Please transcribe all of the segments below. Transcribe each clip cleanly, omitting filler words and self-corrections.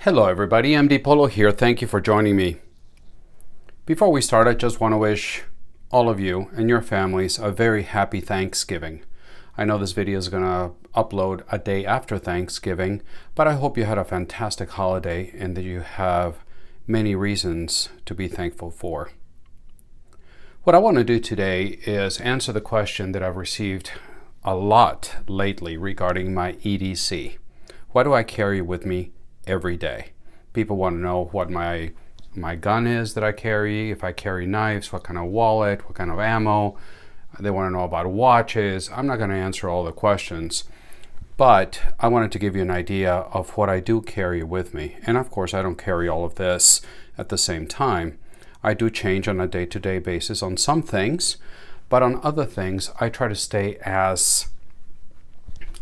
Hello everybody, MD Polo here. Thank you for joining me. Before we start, I just want to wish all of you and your families a very happy Thanksgiving. I know this video is going to upload a day after Thanksgiving, but I hope you had a fantastic holiday and that you have many reasons to be thankful for. What I want to do today is answer the question that I've received a lot lately regarding my EDC. What do I carry with me every day? People want to know what my gun is that I carry, if I carry knives, what kind of wallet, what kind of ammo. They want to know about watches. I'm not going to answer all the questions, but I wanted to give you an idea of what I do carry with me. And of course, I don't carry all of this at the same time. I do change on a day-to-day basis on some things, but on other things, I try to stay as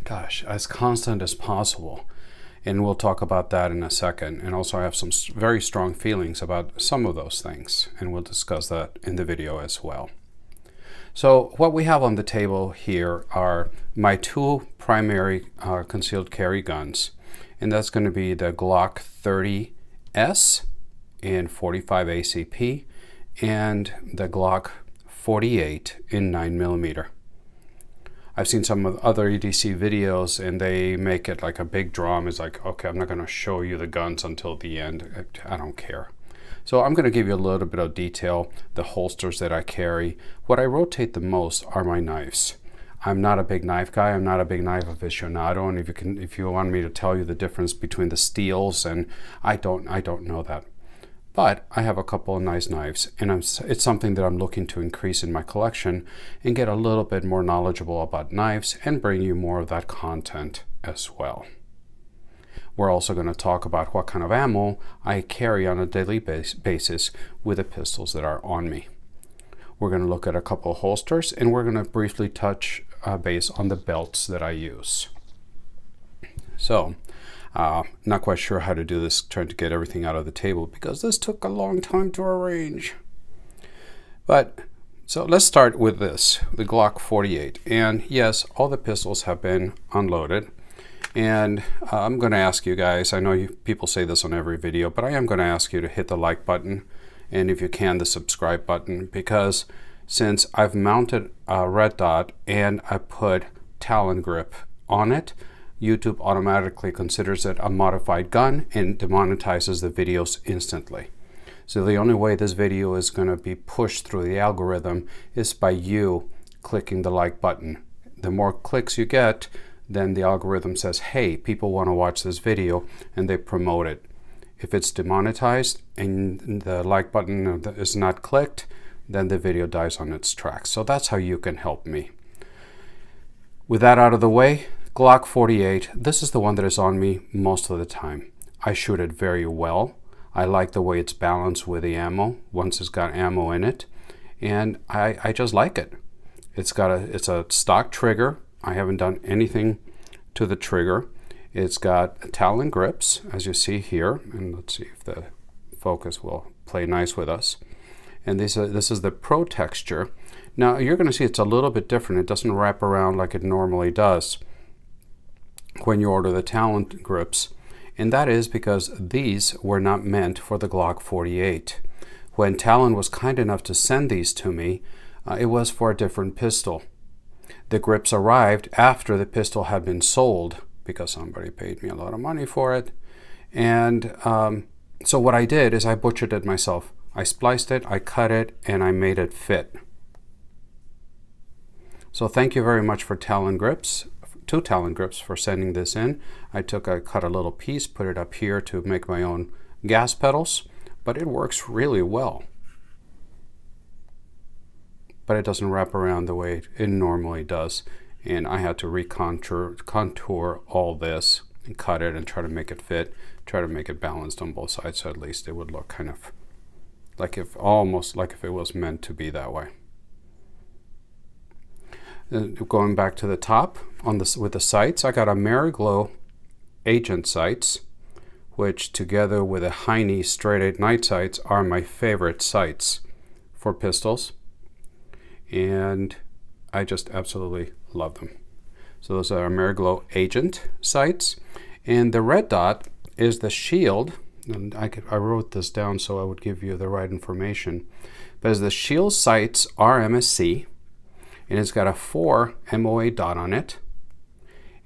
constant as possible. And we'll talk about that in a second. And also I have some very strong feelings about some of those things, and we'll discuss that in the video as well. So what we have on the table here are my two primary concealed carry guns. And that's going to be the Glock 30S in 45 ACP and the Glock 48 in 9mm. I've seen some of the other EDC videos and they make it like a big drama. It's like, okay, I'm not going to show you the guns until the end. I don't care. So I'm going to give you a little bit of detail, the holsters that I carry. What I rotate the most are my knives. I'm not a big knife guy. I'm not a big knife aficionado. And if you want me to tell you the difference between the steels, and I don't know that. But I have a couple of nice knives, and it's something that I'm looking to increase in my collection and get a little bit more knowledgeable about knives and bring you more of that content as well. We're also going to talk about what kind of ammo I carry on a daily basis with the pistols that are on me. We're going to look at a couple of holsters, and we're going to briefly touch base on the belts that I use. So, not quite sure how to do this, trying to get everything out of the table because this took a long time to arrange. But so let's start with this, the Glock 48. And yes, all the pistols have been unloaded. And I'm going to ask you guys, I know people say this on every video, but I am going to ask you to hit the like button and if you can, the subscribe button, because since I've mounted a red dot and I put Talon grip on it, YouTube automatically considers it a modified gun and demonetizes the videos instantly. So the only way this video is going to be pushed through the algorithm is by you clicking the like button. The more clicks you get, then the algorithm says, hey, people want to watch this video, and they promote it. If it's demonetized and the like button is not clicked, then the video dies on its tracks. So that's how you can help me. With that out of the way, Glock 48, this is the one that is on me most of the time. I shoot it very well. I like the way it's balanced with the ammo, once it's got ammo in it, and I just like it. It's a stock trigger. I haven't done anything to the trigger. It's got Talon grips, as you see here, and let's see if the focus will play nice with us. And this is the Pro texture. Now you're going to see it's a little bit different. It doesn't wrap around like it normally does when you order the Talon grips, and that is because these were not meant for the Glock 48. When Talon was kind enough to send these to me, it was for a different pistol. The grips arrived after the pistol had been sold because somebody paid me a lot of money for it, and so what I did is I butchered it myself. I spliced it, I cut it, and I made it fit. So thank you very much for Talon grips. Two Talon grips for sending this in. I cut a little piece, put it up here to make my own gas pedals, but it works really well. But it doesn't wrap around the way it normally does, and I had to contour all this and cut it and try to make it fit, try to make it balanced on both sides, so at least it would look kind of almost like if it was meant to be that way. Going back to the top with the sights, I got a Mariglow Agent sights, which together with a Heine straight 8 night sights are my favorite sights for pistols, and I just absolutely love them. So those are Mariglow Agent sights, and the red dot is the shield, and I wrote this down so I would give you the right information, but the shield sights RMSC, and it's got a 4 MOA dot on it.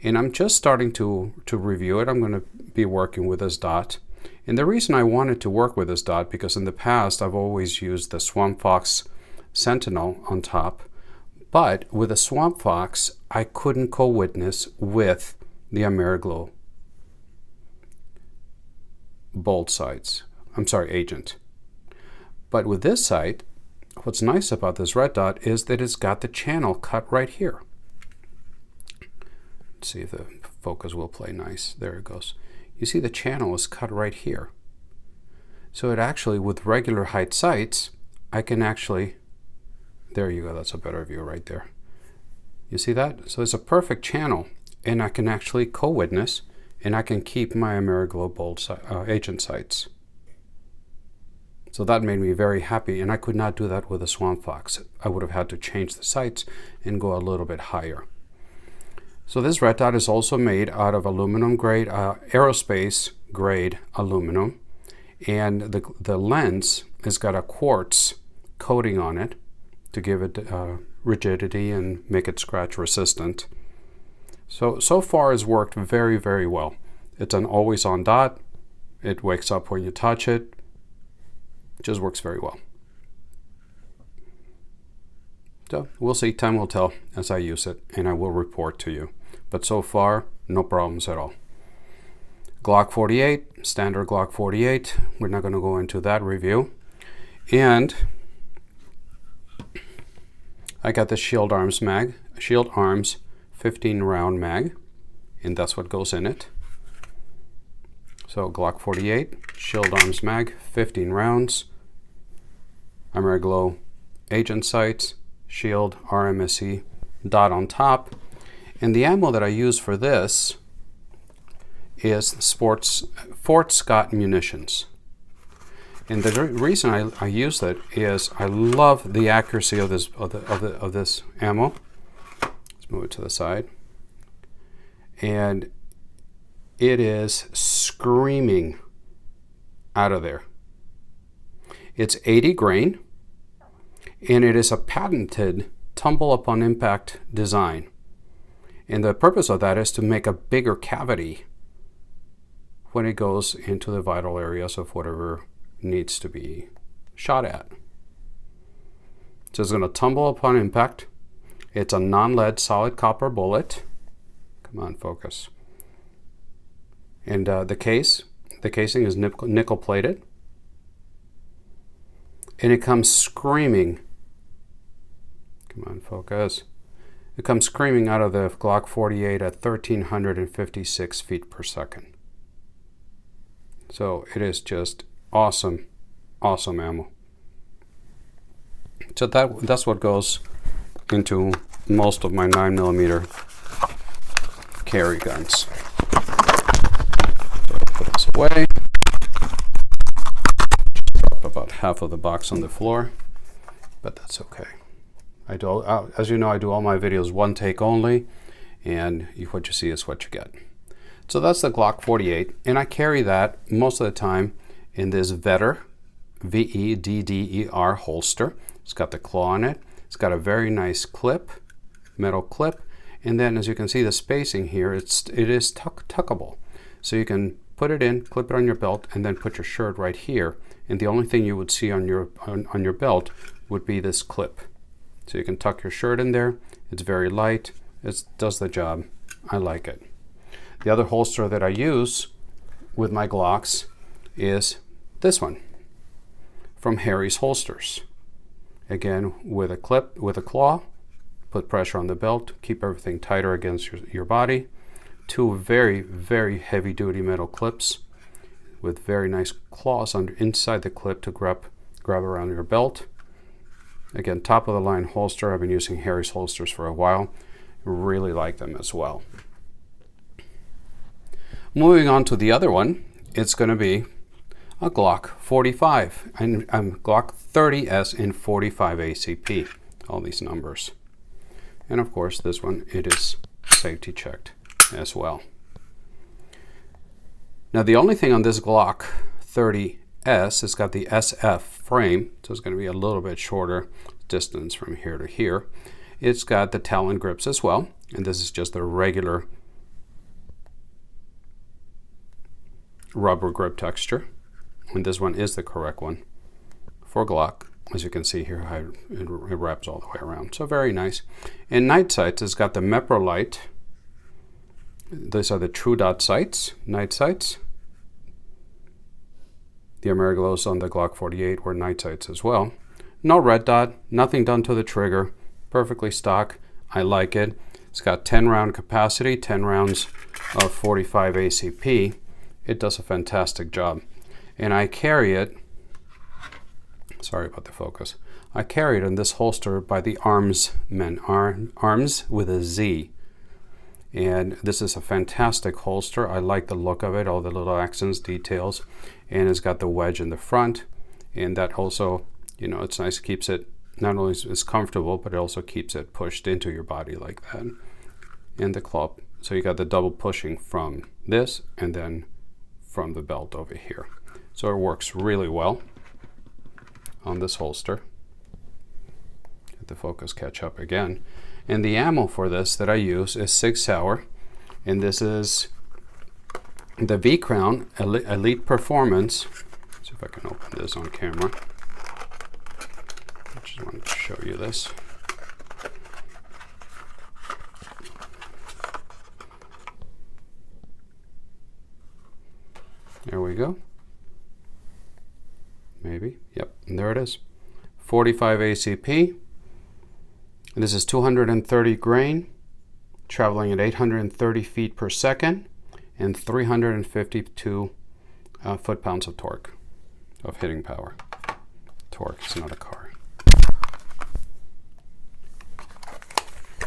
And I'm just starting to review it. I'm going to be working with this dot. And the reason I wanted to work with this dot, because in the past I've always used the Swamp Fox Sentinel on top, but with the Swamp Fox I couldn't co-witness with the Ameriglo bolt sights. I'm sorry, agent. But with this sight, what's nice about this red dot is that it's got the channel cut right here. Let's see if the focus will play nice. There it goes. You see the channel is cut right here. So it actually, with regular height sights, I can actually, there you go, that's a better view right there. You see that? So it's a perfect channel, and I can actually co-witness, and I can keep my Ameriglo bolt agent sights. So that made me very happy, and I could not do that with a Swamp Fox. I would have had to change the sights and go a little bit higher. So this red dot is also made out of aluminum grade, aerospace grade aluminum, and the lens has got a quartz coating on it to give it rigidity and make it scratch resistant. So far it's worked very, very well. It's an always on dot. It wakes up when you touch it. It just works very well. So we'll see, time will tell as I use it, and I will report to you. But so far, no problems at all. Glock 48, standard Glock 48. We're not going to go into that review. And I got the Shield Arms mag, Shield Arms 15 round mag, and that's what goes in it. So Glock 48, Shield Arms mag, 15 rounds, Ameriglo agent sights, shield, RMSE dot on top. And the ammo that I use for this is Fort Scott munitions. And the reason I use it is I love the accuracy of this ammo. Let's move it to the side. And it is screaming out of there. It's 80 grain, and it is a patented tumble upon impact design. And the purpose of that is to make a bigger cavity when it goes into the vital areas of whatever needs to be shot at. So it's going to tumble upon impact. It's a non-lead solid copper bullet. Come on, focus. And the casing is nickel plated. And it comes screaming. Come on, focus. It comes screaming out of the Glock 48 at 1,356 feet per second. So it is just awesome, awesome ammo. So that's what goes into most of my 9mm carry guns. So put this away. Drop about half of the box on the floor, but that's okay. I do, as you know, I do all my videos one take only, and what you see is what you get. So that's the Glock 48, and I carry that most of the time in this Vedder, V-E-D-D-E-R holster. It's got the claw on it. It's got a very nice clip, metal clip, and then as you can see the spacing here, it is tuckable. So you can put it in, clip it on your belt, and then put your shirt right here. And the only thing you would see on your belt would be this clip. So you can tuck your shirt in there. It's very light. It does the job. I like it. The other holster that I use with my Glocks is this one from Harry's Holsters. Again, with a clip, with a claw, put pressure on the belt, keep everything tighter against your body. Two very, very heavy duty metal clips with very nice claws inside the clip to grab around your belt. Again, top of the line holster. I've been using Harry's Holsters for a while. Really like them as well. Moving on to the other one, it's going to be a Glock 45 and Glock 30S in 45 ACP. All these numbers. And of course, this one, it is safety checked as well. Now the only thing on this Glock 30S, it's got the SF frame, so it's going to be a little bit shorter distance from here to here. It's got the Talon grips as well, and this is just the regular rubber grip texture, and this one is the correct one for Glock. As you can see here, how it wraps all the way around, so very nice. And night sights, it's got the Meprolite. These are the True Dot sights, night sights. The Ameriglows on the Glock 48 were night sights as well. No red dot, nothing done to the trigger, perfectly stock. I like it. It's got 10 round capacity, 10 rounds of 45 ACP. It does a fantastic job. And I carry it, sorry about the focus, I carry it in this holster by the Armsmen, Arms with a Z. And this is a fantastic holster. I like the look of it, all the little accents, details, and it's got the wedge in the front, and that also, you know, it's nice, keeps it, not only is comfortable, but it also keeps it pushed into your body like that. And the club, so you got the double pushing from this and then from the belt over here. So it works really well on this holster. Let the focus catch up again. And the ammo for this that I use is Sig Sauer, and this is the V-Crown Elite Performance. Let's see if I can open this on camera. I just wanted to show you this. There we go. Maybe. Yep, and there it is. 45 ACP. And this is 230 grain, traveling at 830 feet per second, and 352 foot-pounds of torque, of hitting power. Torque, it's not a car.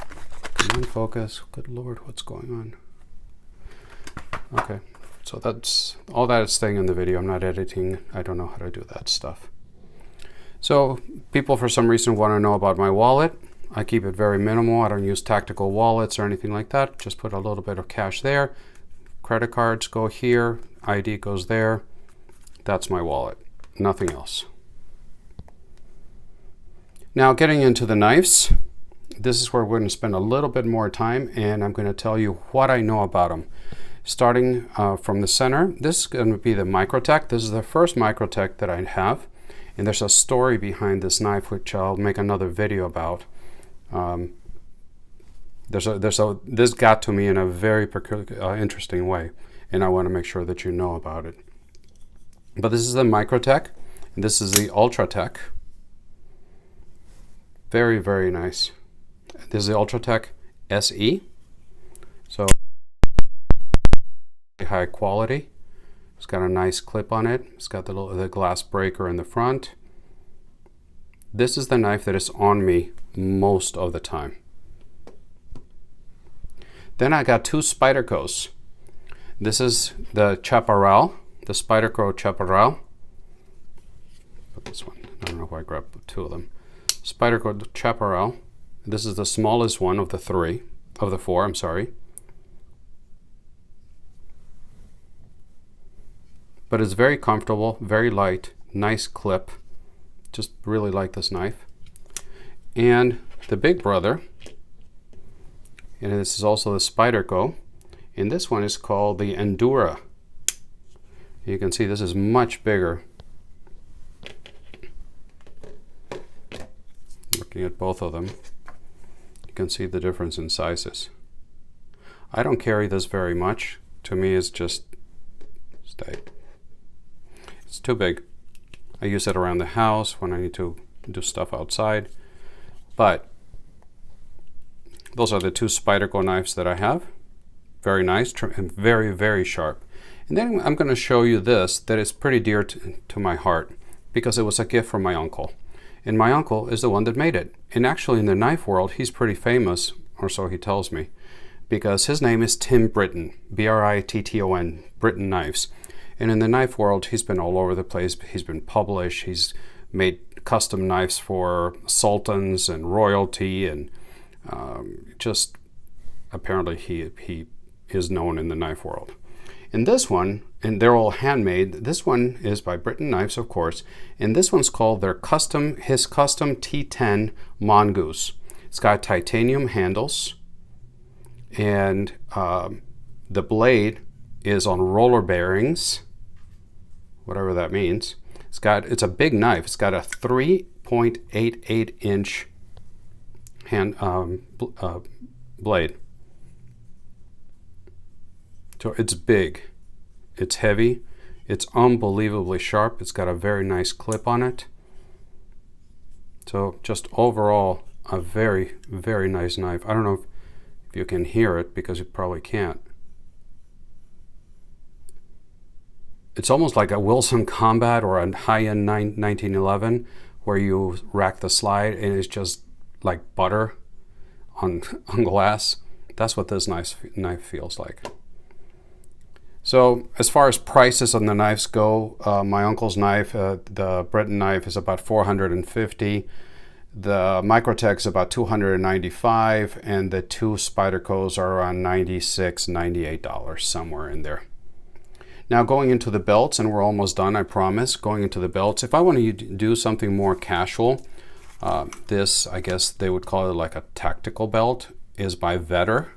Come on, focus. Good Lord, what's going on? Okay, so that's all that is staying in the video. I'm not editing. I don't know how to do that stuff. So people for some reason want to know about my wallet. I keep it very minimal. I don't use tactical wallets or anything like that. Just put a little bit of cash there. Credit cards go here. ID goes there. That's my wallet. Nothing else. Now getting into the knives. This is where we're going to spend a little bit more time, and I'm going to tell you what I know about them. Starting from the center, this is going to be the Microtech. This is the first Microtech that I have. And there's a story behind this knife, which I'll make another video about. This got to me in a very peculiar, interesting way, and I want to make sure that you know about it. But this is the Microtech, and this is the Ultratech. Very, very nice. This is the Ultratech SE. So high quality. It's got a nice clip on it. It's got the glass breaker in the front. This is the knife that is on me most of the time. Then I got two Spydercos. This is the Chaparral, the Spyderco Chaparral. Put this one. I don't know why I grabbed two of them. Spyderco Chaparral. This is the smallest one of the four. I'm sorry. But it's very comfortable, very light, nice clip. Just really like this knife. And the big brother, and this is also the Spyderco, and this one is called the Endura. You can see this is much bigger. Looking at both of them, you can see the difference in sizes. I don't carry this very much. To me, it's just it's too big. I use it around the house when I need to do stuff outside. But those are the two Spyderco knives that I have. Very nice and very, very sharp. And then I'm going to show you this that is pretty dear to my heart because it was a gift from my uncle. And my uncle is the one that made it. And actually in the knife world, he's pretty famous, or so he tells me, because his name is Tim Britton, B-R-I-T-T-O-N, Britton Knives. And in the knife world, he's been all over the place. He's been published. He's made custom knives for sultans and royalty, and just apparently he is known in the knife world. And this one, and they're all handmade. This one is by Britain Knives, of course, and this one's called his custom T10 Mongoose. It's got titanium handles, and the blade is on roller bearings, whatever that means. It's a big knife. It's got a 3.88 inch blade. So it's big, it's heavy, it's unbelievably sharp. It's got a very nice clip on it. So just overall, a very, very nice knife. I don't know if you can hear it, because you probably can't. It's almost like a Wilson Combat or a high-end 1911, where you rack the slide and it's just like butter on glass. That's what this knife feels like. So as far as prices on the knives go, my uncle's knife, the Britain knife, is about $450. The Microtech is about $295, and the two Spydercos are around $96, $98, somewhere in there. Now going into the belts, and we're almost done, I promise. Going into the belts, if I want to do something more casual, this, I guess they would call it like a tactical belt, is by Vetter,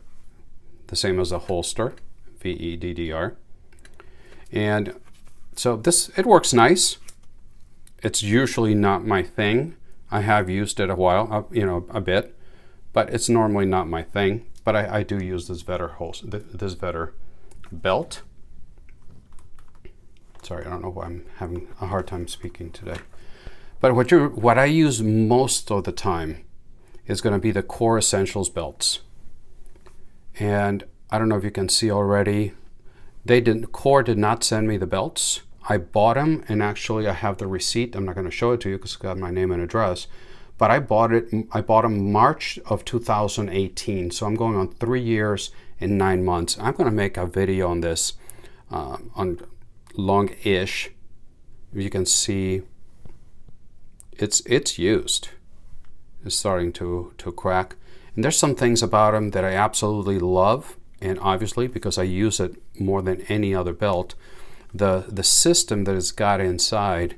the same as a holster, VEDDR. And so it works nice. It's usually not my thing. I have used it a while, a bit, but it's normally not my thing. But I do use this Vetter belt. Sorry, I don't know why I'm having a hard time speaking today. But what I use most of the time is going to be the Core Essentials belts. And I don't know if you can see already, Core did not send me the belts. I bought them, and actually I have the receipt. I'm not going to show it to you because it's got my name and address. But I bought them March of 2018. So I'm going on 3 years and 9 months. I'm going to make a video on this, on long-ish. You can see it's used. It's starting to crack. And there's some things about them that I absolutely love. And obviously, because I use it more than any other belt, the system that it's got inside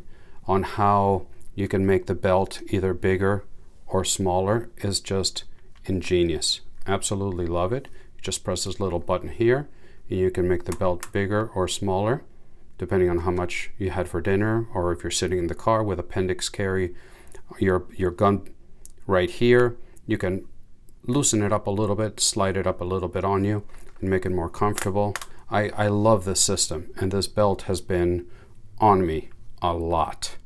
on how you can make the belt either bigger or smaller is just ingenious. Absolutely love it. You just press this little button here, and you can make the belt bigger or smaller, depending on how much you had for dinner, or if you're sitting in the car with appendix carry your gun right here, you can loosen it up a little bit, slide it up a little bit on you, and make it more comfortable. I love this system, and this belt has been on me a lot.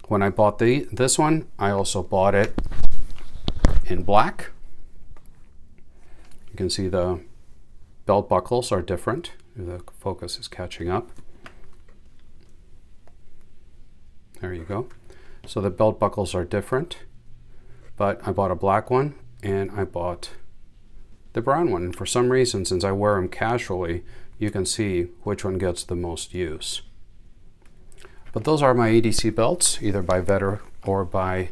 When I bought this one, I also bought it in black. You can see the belt buckles are different. The focus is catching up. There you go. So the belt buckles are different, but I bought a black one, and I bought the brown one. And for some reason, since I wear them casually, you can see which one gets the most use. But those are my EDC belts, either by Vetter or by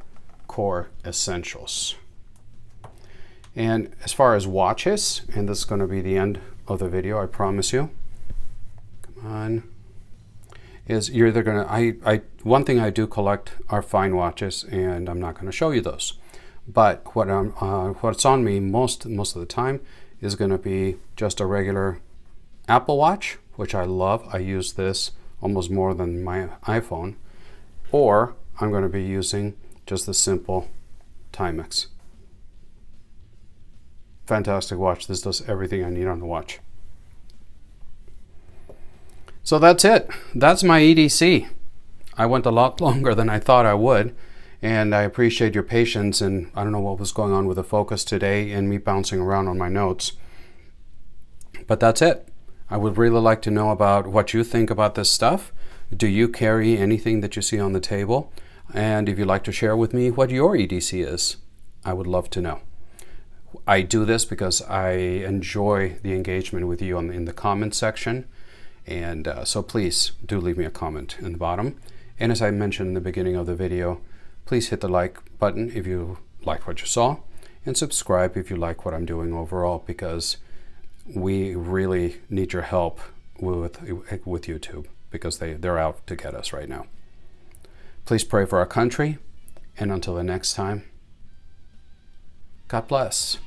Core Essentials. And as far as watches, and this is going to be the end of the video, I promise you. Come on. Is you're either going to, one thing I do collect are fine watches, and I'm not going to show you those. But what's on me most of the time is going to be just a regular Apple Watch, which I love. I use this almost more than my iPhone. Or I'm going to be using just the simple Timex. Fantastic watch. This does everything I need on the watch. So that's it. That's my EDC. I went a lot longer than I thought I would. And I appreciate your patience, and I don't know what was going on with the focus today and me bouncing around on my notes. But that's it. I would really like to know about what you think about this stuff. Do you carry anything that you see on the table? And if you'd like to share with me what your EDC is, I would love to know. I do this because I enjoy the engagement with you in the comment section. And so please do leave me a comment in the bottom. And as I mentioned in the beginning of the video, please hit the like button if you like what you saw, and subscribe if you like what I'm doing overall, because we really need your help with YouTube, because they're out to get us right now. Please pray for our country, and until the next time, God bless.